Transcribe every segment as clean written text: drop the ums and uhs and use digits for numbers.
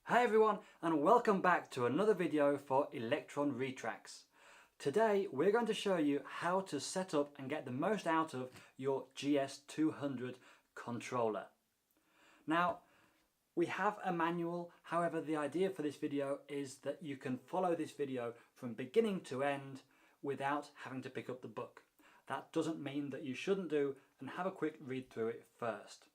Hi everyone, and welcome back to another video for Electron Retracts. Today we're going to show you how to set up and get the most out of your GS200 controller. Now we have a manual, however the idea for this video is that you can follow this video from beginning to end without having to pick up the book. That doesn't mean that you shouldn't do and have a quick read through it first.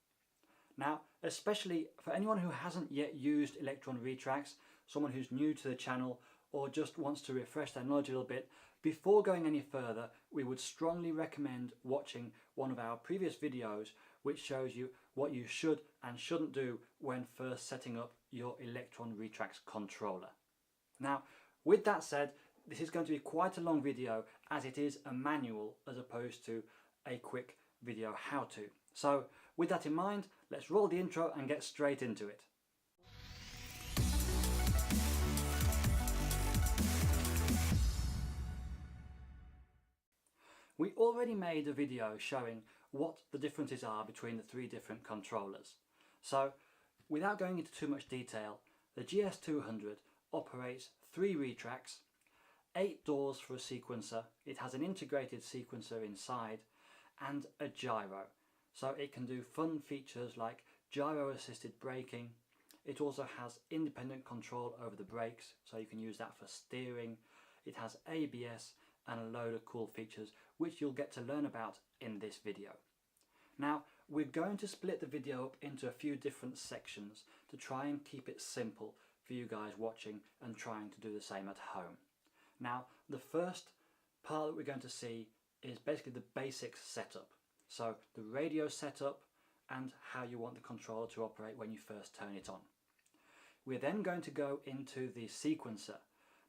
Now, especially for anyone who hasn't yet used Electron Retracts, someone who's new to the channel or just wants to refresh their knowledge a little bit, before going any further, we would strongly recommend watching one of our previous videos which shows you what you should and shouldn't do when first setting up your Electron Retracts controller. Now, with that said, this is going to be quite a long video as it is a manual as opposed to a quick video how-to. So with that in mind, let's roll the intro and get straight into it. We already made a video showing what the differences are between the three different controllers. So without going into too much detail, the GS200 operates 3 retracts, 8 doors for a sequencer, it has an integrated sequencer inside, and a gyro. So it can do fun features like gyro assisted braking. It also has independent control over the brakes, so you can use that for steering. It has ABS and a load of cool features which you'll get to learn about in this video. Now we're going to split the video up into a few different sections to try and keep it simple for you guys watching and trying to do the same at home. Now the first part that we're going to see is basically the basics setup. So the radio setup and how you want the controller to operate when you first turn it on. We're then going to go into the sequencer.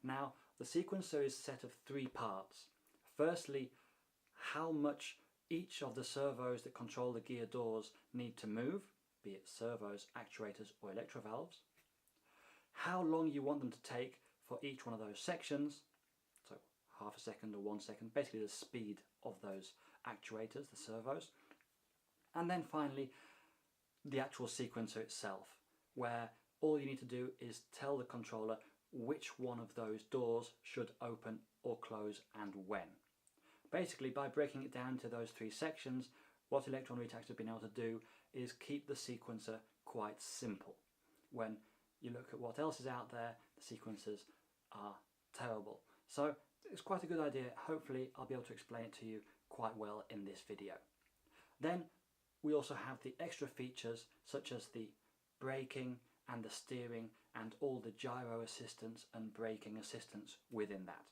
Now the sequencer is set of 3 parts. Firstly, how much each of the servos that control the gear doors need to move, be it servos, actuators or electrovalves. How long you want them to take for each one of those sections. So half a second or 1 second, basically the speed of those actuators, the servos. And then finally the actual sequencer itself, where all you need to do is tell the controller which one of those doors should open or close and when. Basically, by breaking it down to those 3 sections, what Electron Retracts have been able to do is keep the sequencer quite simple. When you look at what else is out there, the sequencers are terrible. So it's quite a good idea. Hopefully I'll be able to explain it to you quite well in this video. Then we also have the extra features such as the braking and the steering and all the gyro assistance and braking assistance within that.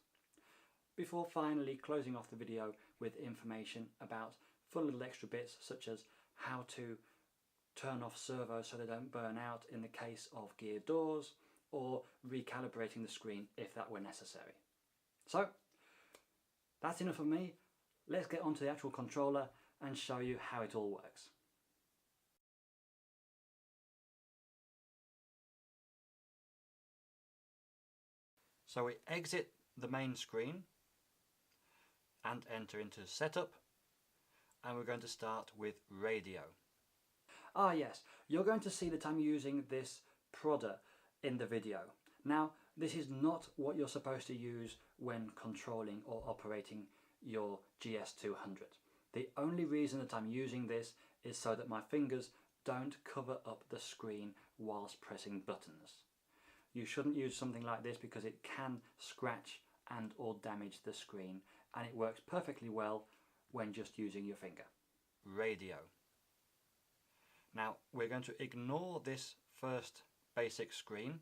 Before finally closing off the video with information about fun little extra bits such as how to turn off servos so they don't burn out in the case of gear doors, or recalibrating the screen if that were necessary. So that's enough of me. Let's get onto the actual controller and show you how it all works. So we exit the main screen and enter into setup, and we're going to start with radio. Ah yes, you're going to see that I'm using this prodder in the video. Now this is not what you're supposed to use when controlling or operating your GS200. The only reason that I'm using this is so that my fingers don't cover up the screen whilst pressing buttons. You shouldn't use something like this because it can scratch and or damage the screen, and it works perfectly well when just using your finger. Radio. Now we're going to ignore this first basic screen,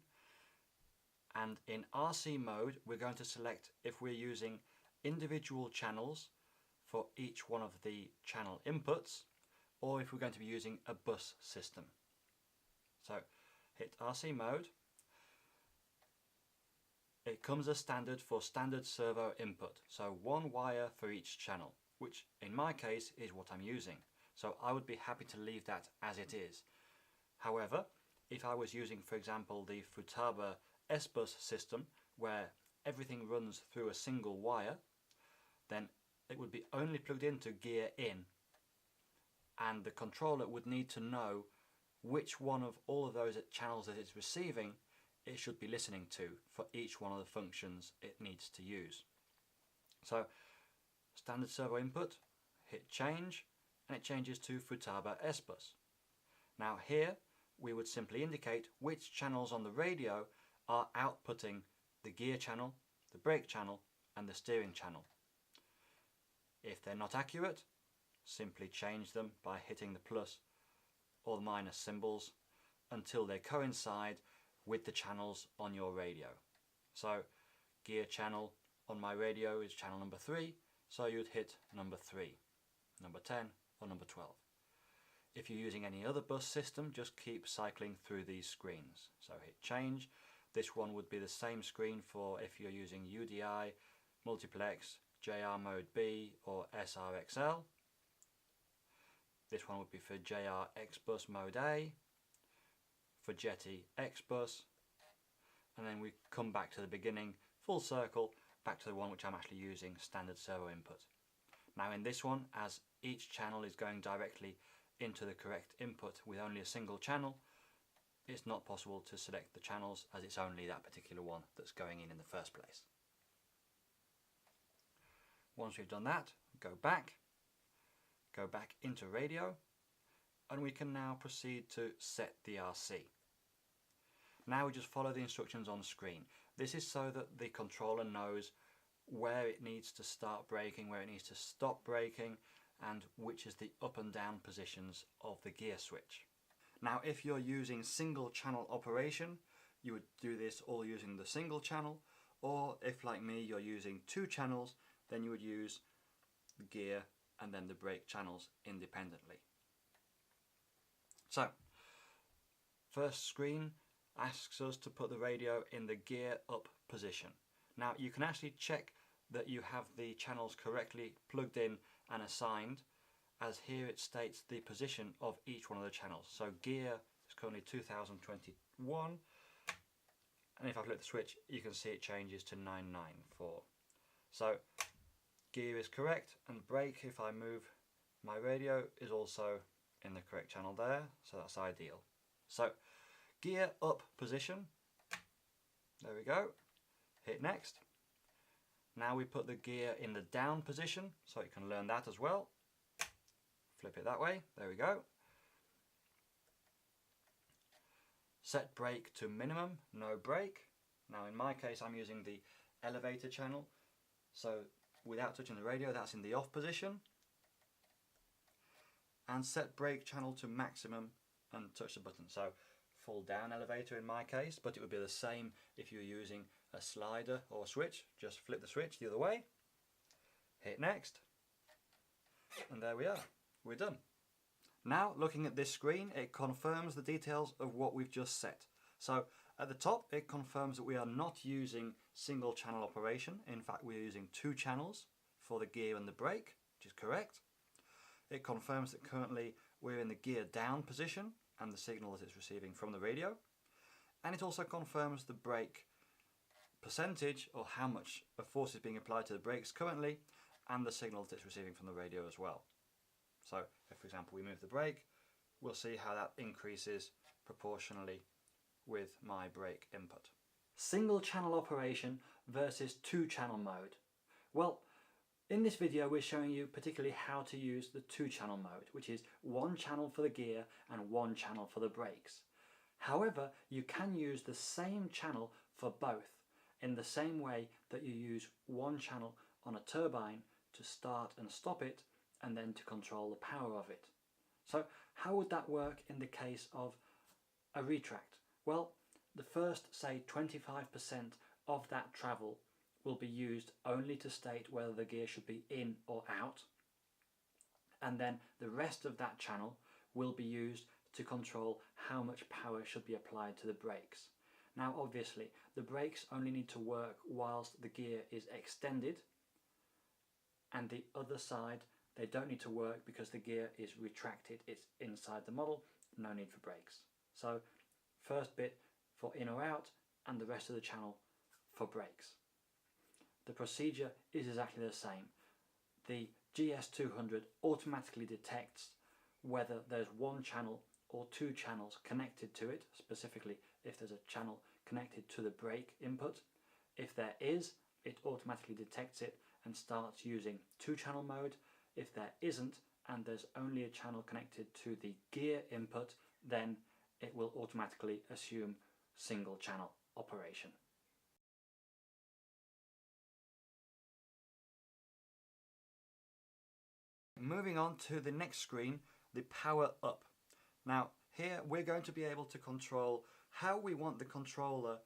and in RC mode we're going to select if we're using individual channels for each one of the channel inputs, or if we're going to be using a bus system. So hit RC mode. It comes as standard for standard servo input, so 1 wire for each channel, which in my case is what I'm using. So I would be happy to leave that as it is. However, if I was using, for example, the Futaba S-Bus system, where everything runs through a single wire, then it would be only plugged into gear in, and the controller would need to know which one of all of those channels that it's receiving it should be listening to for each one of the functions it needs to use. So standard servo input, hit change, and it changes to Futaba S-Bus. Now here we would simply indicate which channels on the radio are outputting the gear channel, the brake channel, and the steering channel. If they're not accurate, simply change them by hitting the plus or the minus symbols until they coincide with the channels on your radio. So gear channel on my radio is channel number 3, so you'd hit number 3, number 10 or number 12. If you're using any other bus system, just keep cycling through these screens. So hit change. This one would be the same screen for if you're using UDI, multiplex, JR mode B or SRXL. This one would be for JR X-Bus mode A, for Jetty X-Bus, and then we come back to the beginning, full circle, back to the one which I'm actually using, standard servo input. Now in this one, as each channel is going directly into the correct input with only a single channel, it's not possible to select the channels as it's only that particular one that's going in the first place. Once we've done that, go back into radio, and we can now proceed to set the RC. Now we just follow the instructions on screen. This is so that the controller knows where it needs to start braking, where it needs to stop braking, and which is the up and down positions of the gear switch. Now if you're using single channel operation, you would do this all using the single channel, or if like me you're using 2 channels, then you would use the gear and then the brake channels independently. So first screen asks us to put the radio in the gear up position. Now you can actually check that you have the channels correctly plugged in and assigned, as here it states the position of each one of the channels. So gear is currently 2021, and if I flip the switch you can see it changes to 994. So gear is correct, and brake, if I move my radio, is also in the correct channel there, so that's ideal. So gear up position, there we go, hit next. Now we put the gear in the down position, so you can learn that as well. Flip it that way, there we go. Set brake to minimum, no brake. Now in my case I'm using the elevator channel, so without touching the radio that's in the off position. And set brake channel to maximum and touch the button. So full down elevator in my case, but it would be the same if you're using a slider or a switch. Just flip the switch the other way, hit next, and there we are, we're done. Now looking at this screen, it confirms the details of what we've just set. So at the top it confirms that we are not using single channel operation. In fact we're using 2 channels for the gear and the brake, which is correct. It confirms that currently we're in the gear down position and the signal that it's receiving from the radio. And it also confirms the brake percentage, or how much of force is being applied to the brakes currently, and the signal that it's receiving from the radio as well. So if, for example, we move the brake, we'll see how that increases proportionally with my brake input. Single channel operation versus 2 channel mode. Well, in this video we're showing you particularly how to use the 2 channel mode, which is 1 channel for the gear and 1 channel for the brakes. However, you can use the same channel for both in the same way that you use 1 channel on a turbine to start and stop it, and then to control the power of it. So how would that work in the case of a retract? Well, the first, say 25% of that travel will be used only to state whether the gear should be in or out, and then the rest of that channel will be used to control how much power should be applied to the brakes. Now obviously the brakes only need to work whilst the gear is extended, and the other side they don't need to work because the gear is retracted, it's inside the model, no need for brakes. So first bit for in or out, and the rest of the channel for brakes. The procedure is exactly the same. The GS200 automatically detects whether there's 1 channel or 2 channels connected to it, specifically if there's a channel connected to the brake input. If there is, it automatically detects it and starts using 2-channel mode. If there isn't, and there's only a channel connected to the gear input, then it will automatically assume single channel operation. Moving on to the next screen, the power up. Now here we're going to be able to control how we want the controller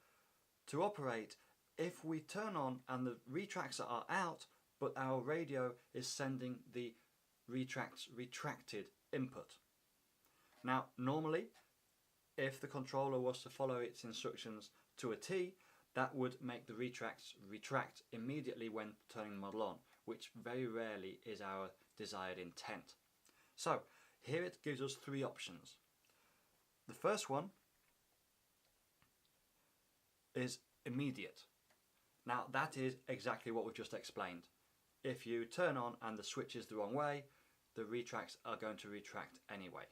to operate if we turn on and the retracts are out, but our radio is sending the retracts retracted input. Now normally, if the controller was to follow its instructions to a T, that would make the retracts retract immediately when turning the model on, which very rarely is our desired intent. So here it gives us 3 options. The first one is immediate. Now that is exactly what we've just explained. If you turn on and the switch is the wrong way, the retracts are going to retract anyway.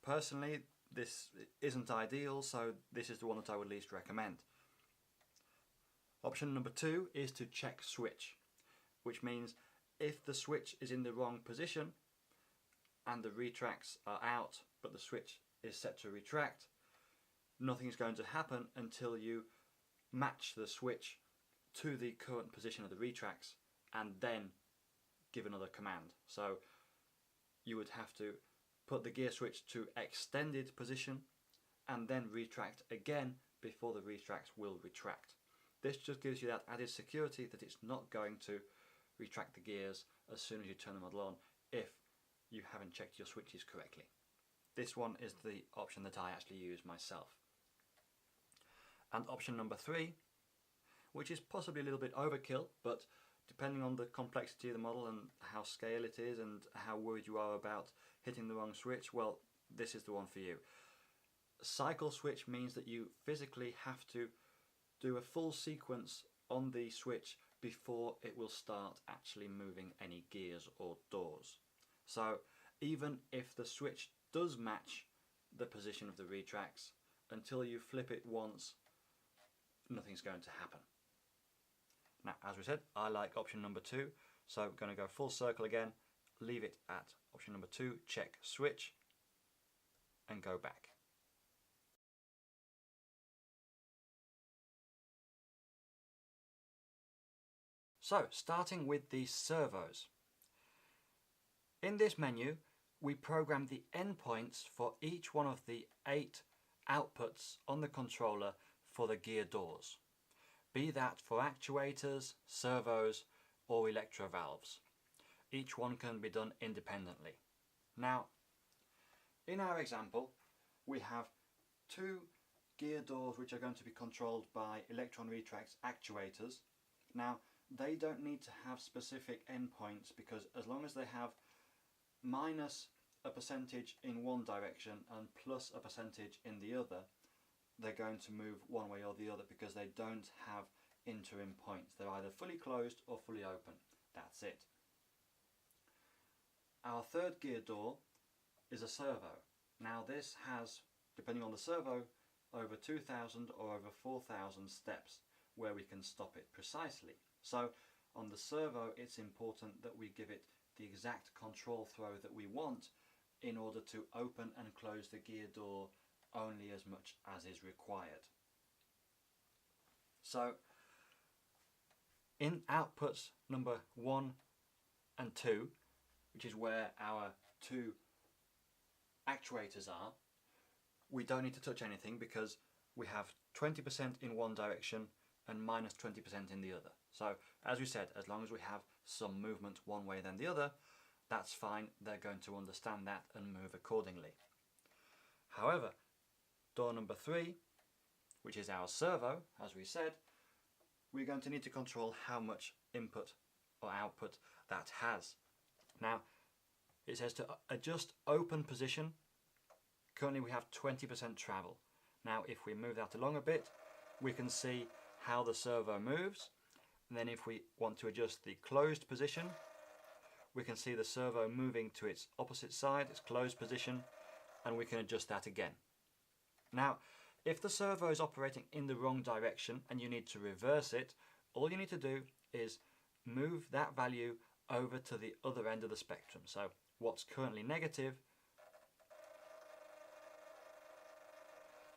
Personally, this isn't ideal, so this is the one that I would least recommend. Option number 2 is to check switch, which means if the switch is in the wrong position and the retracts are out but the switch is set to retract, nothing is going to happen until you match the switch to the current position of the retracts and then give another command. So you would have to put the gear switch to extended position and then retract again before the retracts will retract. This just gives you that added security that it's not going to retract the gears as soon as you turn the model on if you haven't checked your switches correctly. This one is the option that I actually use myself. And option number 3, which is possibly a little bit overkill, but depending on the complexity of the model and how scale it is and how worried you are about hitting the wrong switch, well, this is the one for you. Cycle switch means that you physically have to do a full sequence on the switch before it will start actually moving any gears or doors. So even if the switch does match the position of the retracts, until you flip it once, nothing's going to happen. Now, as we said, I like option number 2, so I'm going to go full circle again, leave it at option number 2, check switch, and go back. So, starting with the servos. In this menu, we program the endpoints for each one of the 8 outputs on the controller for the gear doors, be that for actuators, servos, or electro valves. Each one can be done independently. Now, in our example, we have 2 gear doors which are going to be controlled by Electron Retracts actuators. Now, they don't need to have specific endpoints, because as long as they have minus a percentage in one direction and plus a percentage in the other, they're going to move one way or the other, because they don't have interim points. They're either fully closed or fully open. That's it. Our 3rd gear door is a servo. Now this has, depending on the servo, over 2,000 or over 4,000 steps where we can stop it precisely. So on the servo, it's important that we give it the exact control throw that we want in order to open and close the gear door only as much as is required. So in outputs number 1 and 2, which is where our 2 actuators are, we don't need to touch anything, because we have 20% in one direction and minus 20% in the other. So as we said, as long as we have some movement one way than the other, that's fine. They're going to understand that and move accordingly. However, door number 3, which is our servo, as we said, we're going to need to control how much input or output that has. Now, it says to adjust open position. Currently we have 20% travel. Now if we move that along a bit, we can see how the servo moves. And then if we want to adjust the closed position, we can see the servo moving to its opposite side, its closed position, and we can adjust that again. Now, If the servo is operating in the wrong direction and you need to reverse it, all you need to do is move that value over to the other end of the spectrum. So what's currently negative,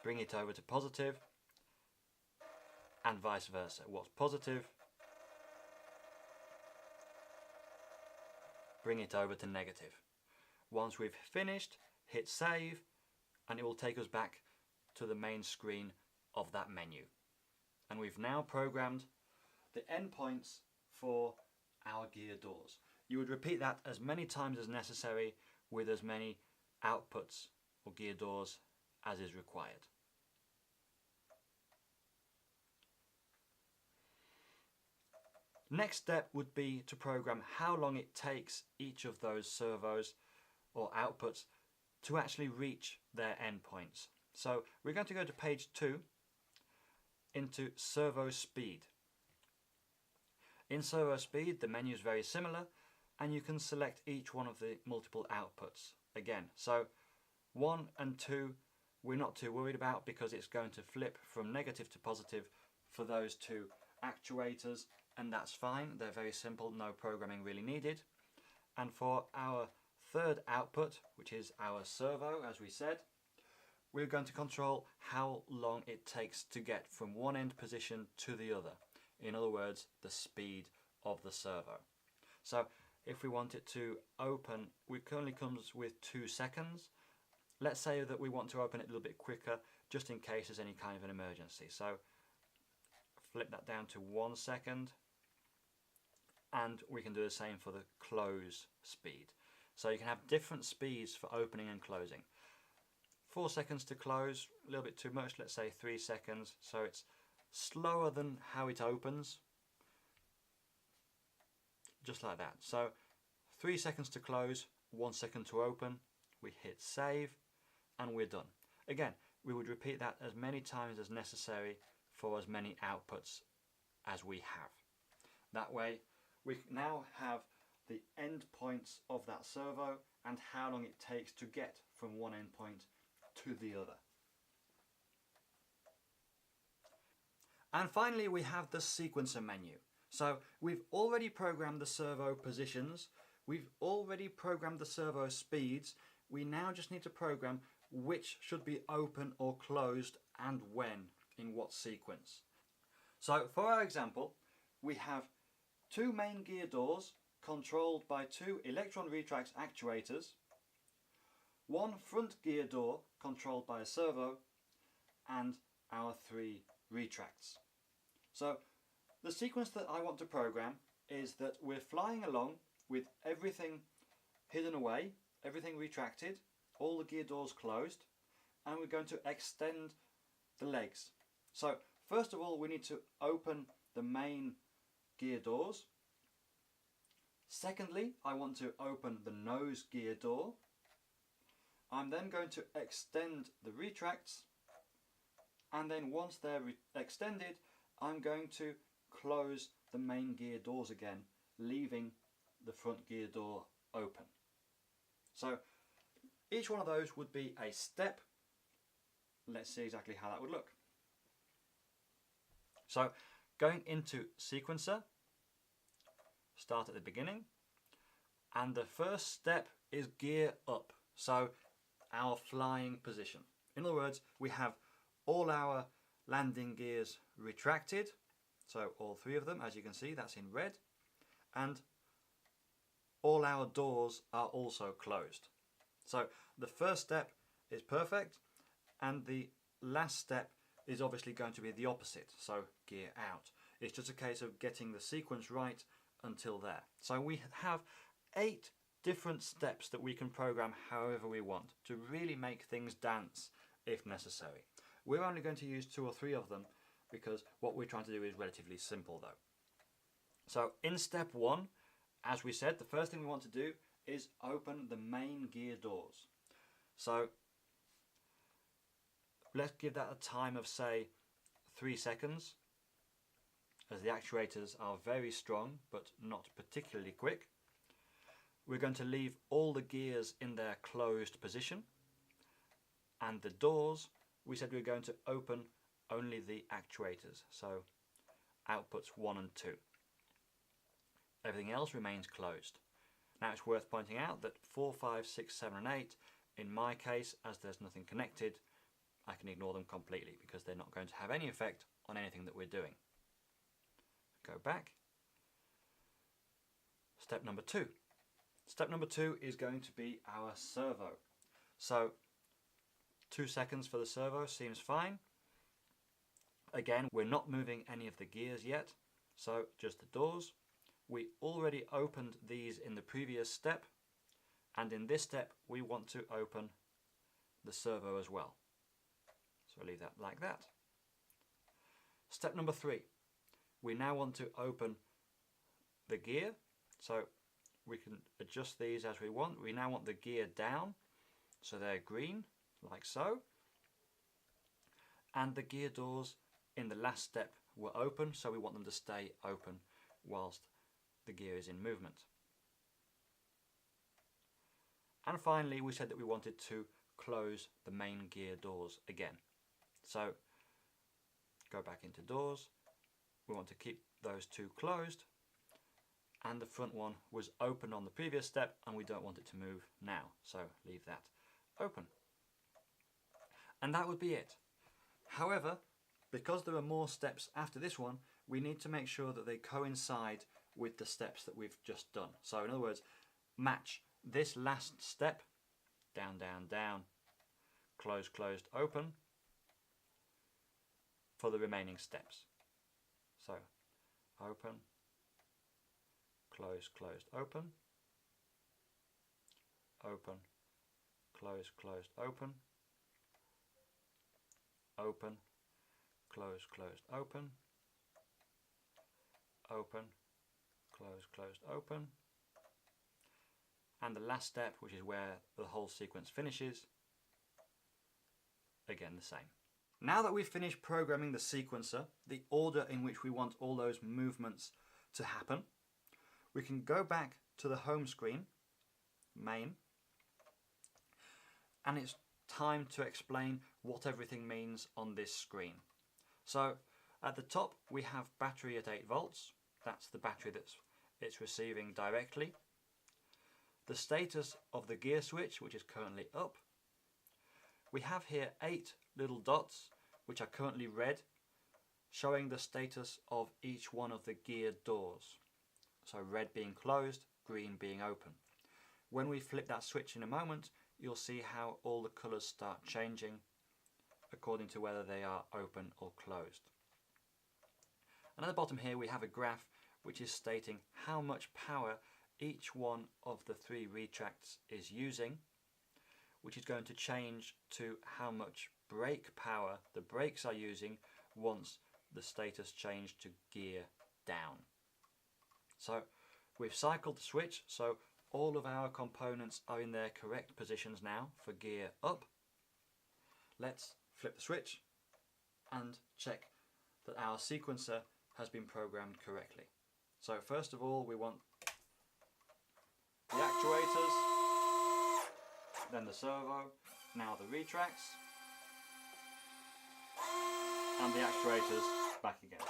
bring it over to positive, and vice versa. What's positive, bring it over to negative. Once we've finished, hit save, and it will take us back to the main screen of that menu. And we've now programmed the endpoints for our gear doors. You would repeat that as many times as necessary with as many outputs or gear doors as is required. Next step would be to program how long it takes each of those servos or outputs to actually reach their endpoints. So we're going to go to page 2 into servo speed. In servo speed, the menu is very similar, and you can select each one of the multiple outputs again. So 1 and 2 we're not too worried about because it's going to flip from negative to positive for those two actuators, and that's fine. They're very simple, no programming really needed. And for our third output, which is our servo, as we said, we're going to control how long it takes to get from one end position to the other. In other words, the speed of the servo. So if we want it to open, it currently comes with 2 seconds. Let's say that we want to open it a little bit quicker, just in case there's any kind of an emergency. So flip that down to 1 second, and we can do the same for the close speed. So you can have different speeds for opening and closing. 4 seconds to close, a little bit too much, let's say 3 seconds, so it's slower than how it opens, just like that. So 3 seconds to close, 1 second to open, we hit save, and we're done. Again, we would repeat that as many times as necessary for as many outputs as we have. That way we now have the endpoints of that servo and how long it takes to get from one endpoint to the other. And finally we have the sequencer menu. So we've already programmed the servo positions, we've already programmed the servo speeds, we now just need to program which should be open or closed and when, in what sequence. So for our example, we have 2 main gear doors controlled by 2 Electron Retracts actuators, 1 front gear door controlled by a servo, and our 3 retracts. So the sequence that I want to program is that we're flying along with everything hidden away, everything retracted, all the gear doors closed, and we're going to extend the legs. So first of all we need to open the main gear doors. Secondly, I want to open the nose gear door. I'm then going to extend the retracts, and then once they're extended, I'm going to close the main gear doors again, leaving the front gear door open. So each one of those would be a step. Let's see exactly how that would look. So going into sequencer, start at the beginning, and the first step is gear up, so our flying position. In other words, we have all our landing gears retracted, so all 3 of them, as you can see, that's in red, and all our doors are also closed. So the first step is perfect, and the last step is obviously going to be the opposite, so gear out. It's just a case of getting the sequence right until there. So we have 8 different steps that we can program however we want to really make things dance if necessary. We're only going to use 2 or 3 of them because what we're trying to do is relatively simple though. So in step 1, as we said, the first thing we want to do is open the main gear doors. So let's give that a time of say 3 seconds, as the actuators are very strong but not particularly quick. We're going to leave all the gears in their closed position, and the doors we said we were going to open only the actuators, so outputs 1 and 2. Everything else remains closed. Now it's worth pointing out that 4, 5, 6, 7 and 8, in my case, as there's nothing connected, I can ignore them completely because they're not going to have any effect on anything that we're doing. Go back. Step number 2. Step number 2 is going to be our servo. So 2 seconds for the servo seems fine. Again, we're not moving any of the gears yet, so just the doors. We already opened these in the previous step, and in this step we want to open the servo as well. So I'll leave that like that. Step number 3. We now want to open the gear, so we can adjust these as we want. We now want the gear down, so they're green, like so. And the gear doors in the last step were open, so we want them to stay open whilst the gear is in movement. And finally, we said that we wanted to close the main gear doors again. So go back into doors. We want to keep those 2 closed, and the front one was open on the previous step and we don't want it to move now, so leave that open. And that would be it. However, because there are more steps after this one, we need to make sure that they coincide with the steps that we've just done. So in other words, match this last step, down, down, down, close, closed, open, for the remaining steps. So open, close, closed, open, open, close, closed, open, open, close, closed, open, open, close, closed, open, and the last step, which is where the whole sequence finishes, again the same. Now that we've finished programming the sequencer, the order in which we want all those movements to happen, we can go back to the home screen, main, and it's time to explain what everything means on this screen. So at the top we have battery at 8 volts, that's the battery it's receiving directly. The status of the gear switch, which is currently up. We have here 8 little dots which are currently red, showing the status of each one of the gear doors. So red being closed, green being open. When we flip that switch in a moment, you'll see how all the colours start changing according to whether they are open or closed. And at the bottom here we have a graph which is stating how much power each one of the 3 retracts is using, which is going to change to how much brake power the brakes are using once the status changed to gear down. So we've cycled the switch, so all of our components are in their correct positions now for gear up. Let's flip the switch and check that our sequencer has been programmed correctly. So first of all we want the actuators, then the servo, now the retracts, and the actuators back again.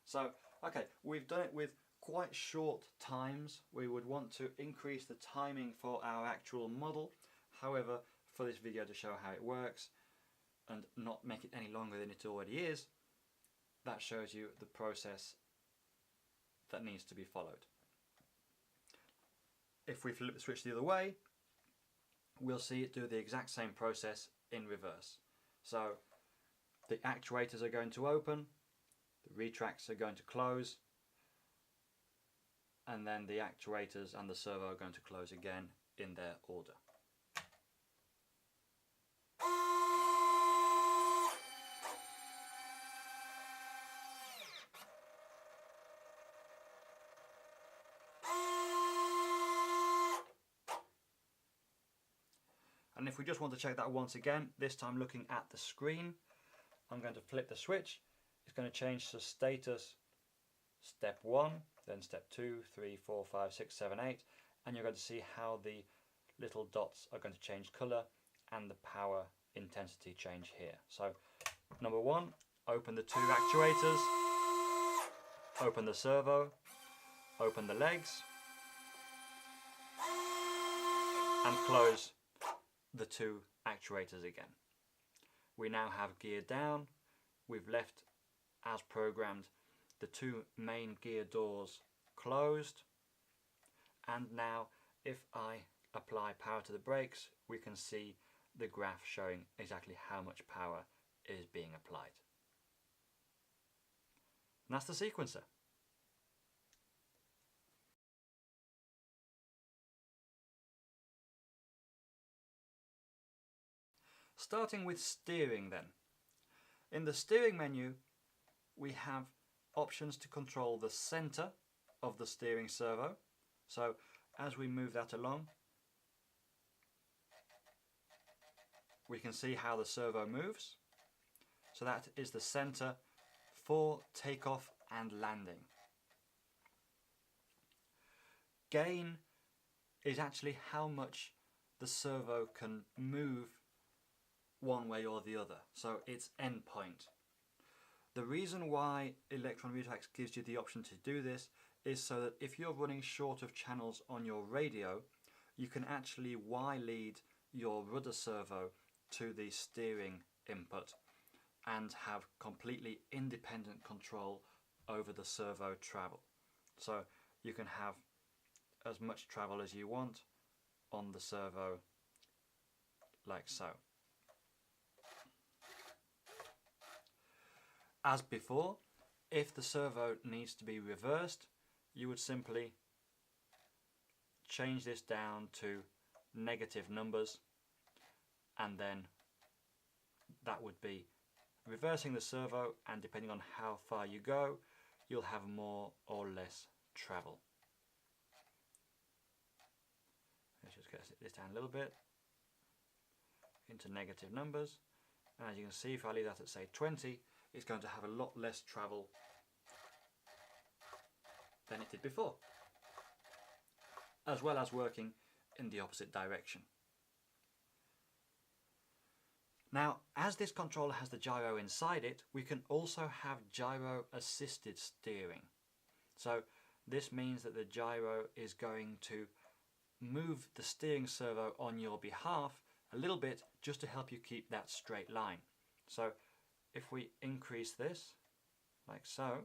So okay, we've done it with quite short times. We would want to increase the timing for our actual model. However, for this video to show how it works and not make it any longer than it already is, that shows you the process that needs to be followed. If we flip the switch the other way, we'll see it do the exact same process in reverse. So the actuators are going to open, the retracts are going to close, and then the actuators and the servo are going to close again in their order. And if we just want to check that once again, this time looking at the screen, I'm going to flip the switch. It's going to change to status step 1, then step 2, 3, 4, 5, 6, 7, 8, and you're going to see how the little dots are going to change colour and the power intensity change here. So number one, open the two actuators, open the servo, open the legs, and close the two actuators again. We now have gear down. We've left, as programmed, the two main gear doors closed, and now if I apply power to the brakes, we can see the graph showing exactly how much power is being applied. And that's the sequencer. Starting with steering then. In the steering menu, we have options to control the center of the steering servo. So as we move that along, we can see how the servo moves. So that is the center for takeoff and landing. Gain is actually how much the servo can move one way or the other, so its endpoint. The reason why Electron Retracts gives you the option to do this is so that if you're running short of channels on your radio, you can actually Y-lead your rudder servo to the steering input and have completely independent control over the servo travel. So you can have as much travel as you want on the servo, like so. As before, if the servo needs to be reversed, you would simply change this down to negative numbers, and then that would be reversing the servo, and depending on how far you go, you'll have more or less travel. Let's just get this down a little bit into negative numbers, and as you can see, if I leave that at say 20, it's going to have a lot less travel than it did before, as well as working in the opposite direction. Now, as this controller has the gyro inside it, we can also have gyro assisted steering. So this means that the gyro is going to move the steering servo on your behalf a little bit just to help you keep that straight line. So if we increase this, like so,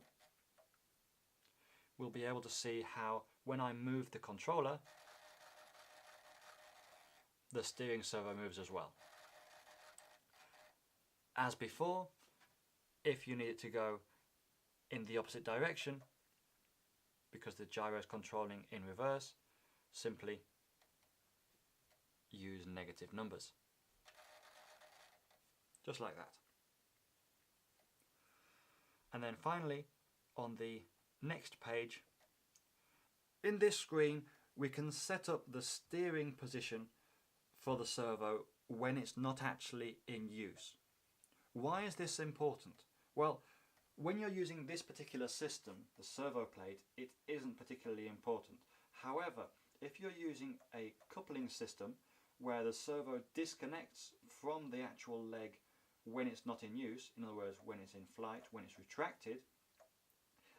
we'll be able to see how when I move the controller, the steering servo moves as well. As before, if you need it to go in the opposite direction, because the gyro is controlling in reverse, simply use negative numbers. Just like that. And then finally, on the next page, in this screen, we can set up the steering position for the servo when it's not actually in use. Why is this important? Well, when you're using this particular system, the servo plate, it isn't particularly important. However, if you're using a coupling system where the servo disconnects from the actual leg when it's not in use, in other words, when it's in flight, when it's retracted,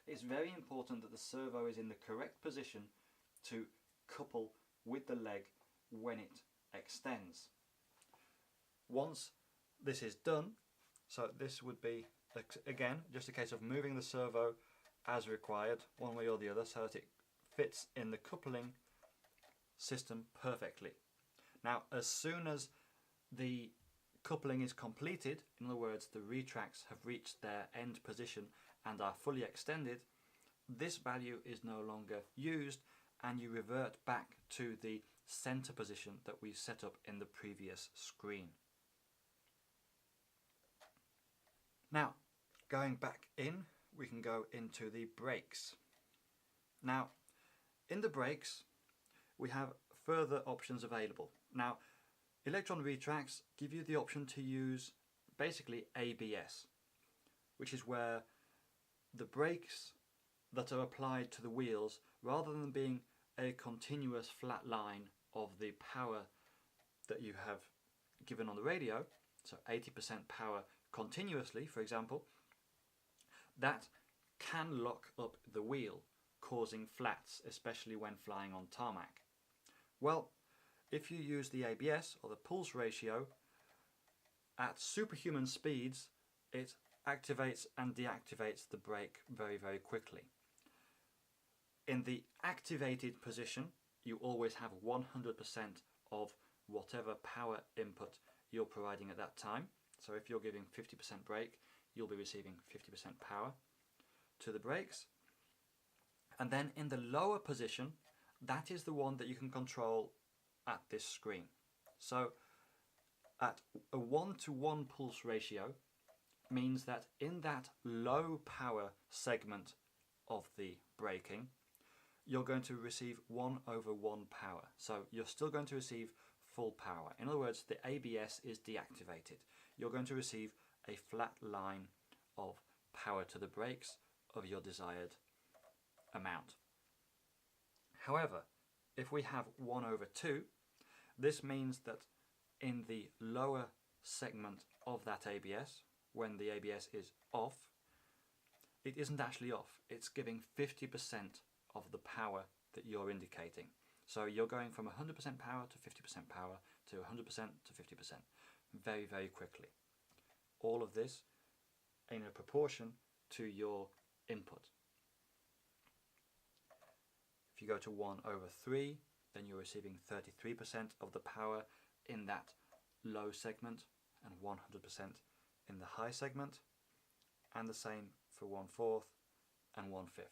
it's very important that the servo is in the correct position to couple with the leg when it extends. Once this is done, so this would be, again, just a case of moving the servo as required, one way or the other, so that it fits in the coupling system perfectly. Now, as soon as the coupling is completed, in other words, the retracts have reached their end position and are fully extended, this value is no longer used, and you revert back to the center position that we set up in the previous screen. Now, going back in, we can go into the brakes. Now, in the brakes, we have further options available. Now, Electron Retracts give you the option to use basically ABS, which is where the brakes that are applied to the wheels, rather than being a continuous flat line of the power that you have given on the radio, so 80% power continuously, for example, that can lock up the wheel, causing flats, especially when flying on tarmac. Well, if you use the ABS, or the pulse ratio, at superhuman speeds, it activates and deactivates the brake very, very quickly. In the activated position, you always have 100% of whatever power input you're providing at that time. So if you're giving 50% brake, you'll be receiving 50% power to the brakes. And then in the lower position, that is the one that you can control at this screen. So at a 1-to-1 pulse ratio means that in that low power segment of the braking, you're going to receive 1/1 power. So you're still going to receive full power. In other words, the ABS is deactivated. You're going to receive a flat line of power to the brakes of your desired amount. However, if we have 1/2, this means that in the lower segment of that ABS, when the ABS is off, it isn't actually off. It's giving 50% of the power that you're indicating. So you're going from 100% power to 50% power to 100% to 50% very, very quickly. All of this in a proportion to your input. If you go to 1/3, then you're receiving 33% of the power in that low segment and 100% in the high segment, and the same for 1/4 and 1/5.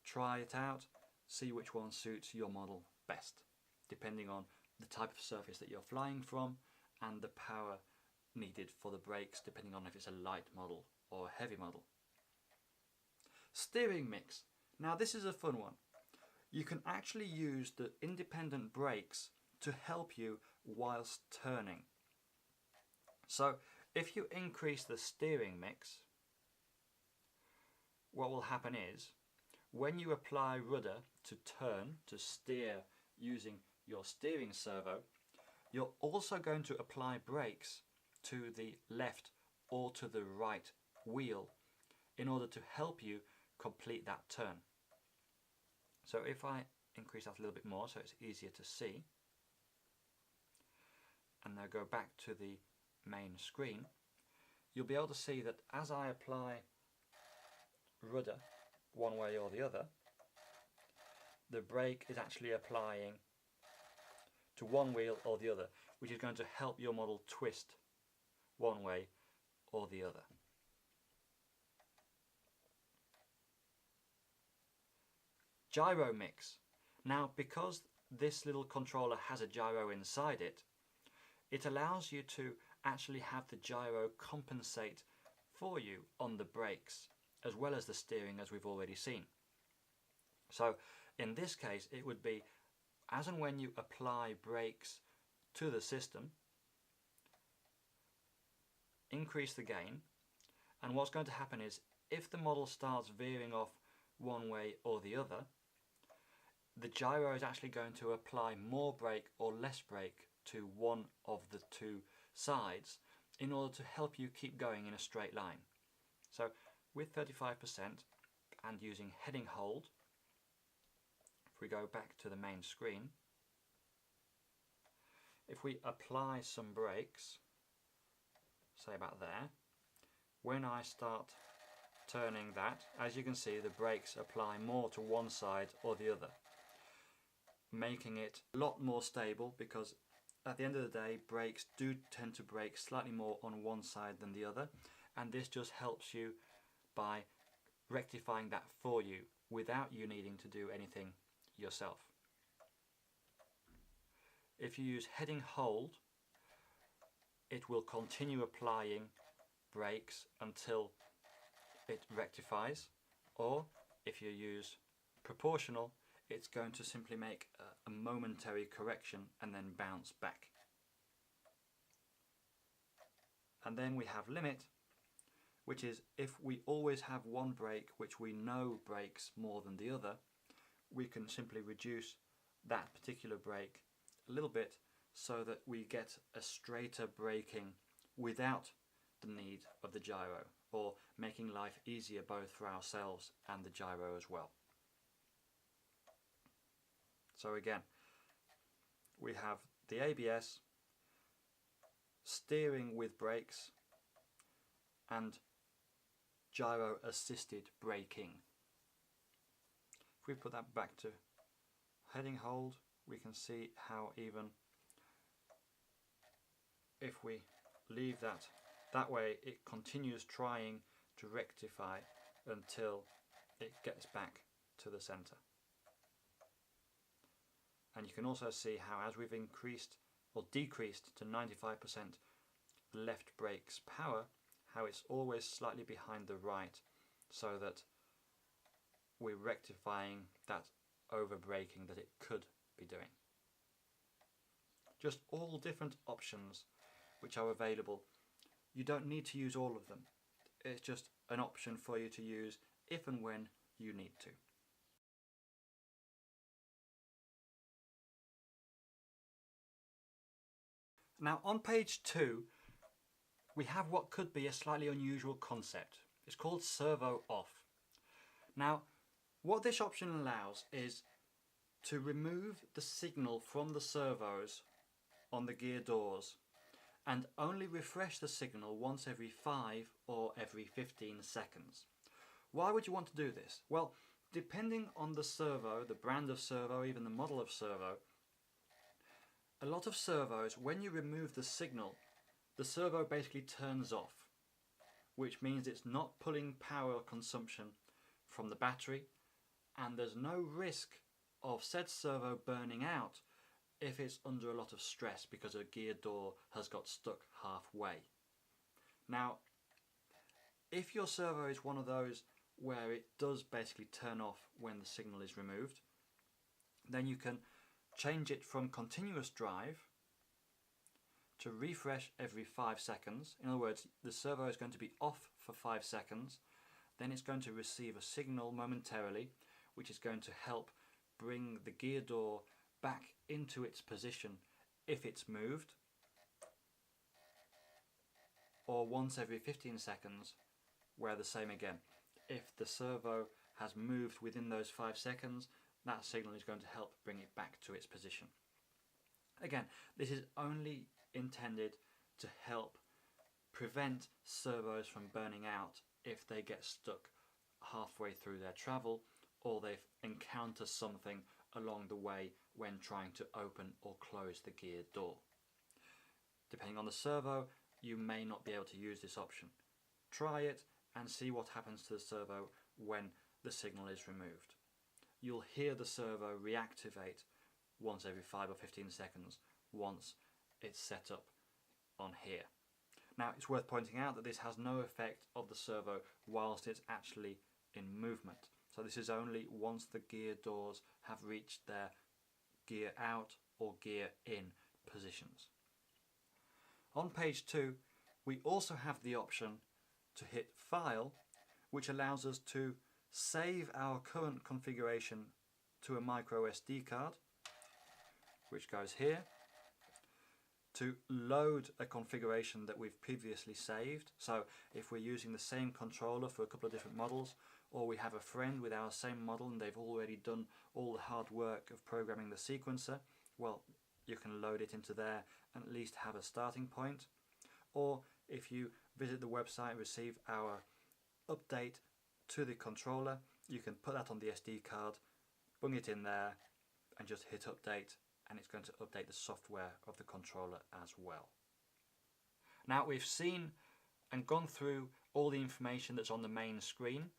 Try it out, see which one suits your model best, depending on the type of surface that you're flying from and the power needed for the brakes, depending on if it's a light model or a heavy model. Steering mix. Now this is a fun one. You can actually use the independent brakes to help you whilst turning. So if you increase the steering mix, what will happen is, when you apply rudder to turn, to steer using your steering servo, you're also going to apply brakes to the left or to the right wheel in order to help you complete that turn. So if I increase that a little bit more so it's easier to see, and now go back to the main screen, you'll be able to see that as I apply rudder one way or the other, the brake is actually applying to one wheel or the other, which is going to help your model twist one way or the other. Gyro mix. Now, because this little controller has a gyro inside it, it allows you to actually have the gyro compensate for you on the brakes as well as the steering, as we've already seen. So in this case it would be, as and when you apply brakes to the system, increase the gain, and what's going to happen is, if the model starts veering off one way or the other, the gyro is actually going to apply more brake or less brake to one of the two sides in order to help you keep going in a straight line. So with 35% and using heading hold, if we go back to the main screen, if we apply some brakes, say about there, when I start turning that, as you can see, the brakes apply more to one side or the other, making it a lot more stable, because at the end of the day brakes do tend to brake slightly more on one side than the other, and this just helps you by rectifying that for you without you needing to do anything yourself. If you use heading hold, it will continue applying brakes until it rectifies, or if you use proportional, it's going to simply make a momentary correction and then bounce back. And then we have limit, which is if we always have one brake which we know brakes more than the other, we can simply reduce that particular brake a little bit so that we get a straighter braking without the need of the gyro, or making life easier both for ourselves and the gyro as well. So again, we have the ABS, steering with brakes, and gyro assisted braking. If we put that back to heading hold, we can see how even if we leave that way, it continues trying to rectify until it gets back to the center. And you can also see how as we've increased or decreased to 95% the left brake's power, how it's always slightly behind the right, so that we're rectifying that over braking that it could be doing. Just all different options which are available. You don't need to use all of them. It's just an option for you to use if and when you need to. Now on page 2 we have what could be a slightly unusual concept. It's called SERVO OFF. Now what this option allows is to remove the signal from the servos on the gear doors and only refresh the signal once every 5 or every 15 seconds. Why would you want to do this? Well, depending on the servo, the brand of servo, even the model of servo, a lot of servos, when you remove the signal, the servo basically turns off, which means it's not pulling power consumption from the battery, and there's no risk of said servo burning out if it's under a lot of stress because a gear door has got stuck halfway. Now, if your servo is one of those where it does basically turn off when the signal is removed, then you can change it from continuous drive to refresh every 5 seconds. In other words, the servo is going to be off for 5 seconds, then it's going to receive a signal momentarily which is going to help bring the gear door back into its position if it's moved, or once every 15 seconds where the same again. If the servo has moved within those 5 seconds, that signal is going to help bring it back to its position. Again, this is only intended to help prevent servos from burning out if they get stuck halfway through their travel or they encounter something along the way when trying to open or close the gear door. Depending on the servo, you may not be able to use this option. Try it and see what happens to the servo when the signal is removed. You'll hear the servo reactivate once every 5 or 15 seconds once it's set up on here. Now it's worth pointing out that this has no effect of the servo whilst it's actually in movement. So this is only once the gear doors have reached their gear out or gear in positions. On page 2 we also have the option to hit File, which allows us to save our current configuration to a micro SD card, which goes here, to load a configuration that we've previously saved. So if we're using the same controller for a couple of different models, or we have a friend with our same model and they've already done all the hard work of programming the sequencer, well, you can load it into there and at least have a starting point. Or if you visit the website and receive our update to the controller, you can put that on the SD card, bung it in there and just hit update, and it's going to update the software of the controller as well. Now we've seen and gone through all the information that's on the main screen.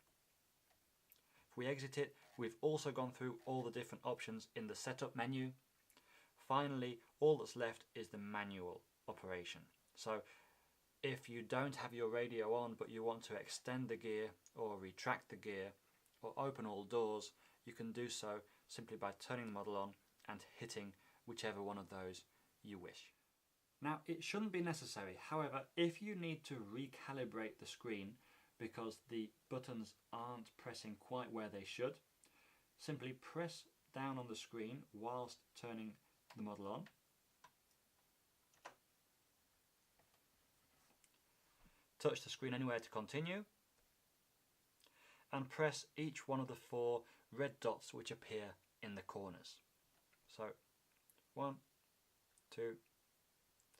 If we exit it, we've also gone through all the different options in the setup menu. Finally, all that's left is the manual operation. So if you don't have your radio on but you want to extend the gear or retract the gear or open all doors, you can do so simply by turning the model on and hitting whichever one of those you wish. Now it shouldn't be necessary, however, if you need to recalibrate the screen because the buttons aren't pressing quite where they should, simply press down on the screen whilst turning the model on touch the screen anywhere to continue, and press each one of the 4 red dots which appear in the corners. So 1, 2,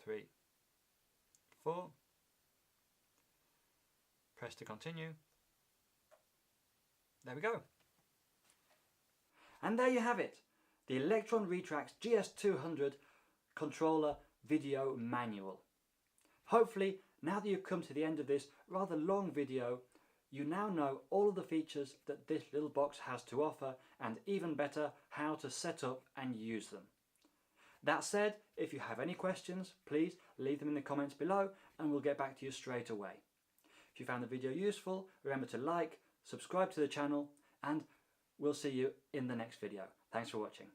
3, 4. Press to continue. There we go. And there you have it, the Electron Retracts GS200 controller video manual. Hopefully, now that you've come to the end of this rather long video, you now know all of the features that this little box has to offer, and even better, how to set up and use them. That said, if you have any questions, please leave them in the comments below and we'll get back to you straight away. If you found the video useful, remember to like, subscribe to the channel, and we'll see you in the next video. Thanks for watching.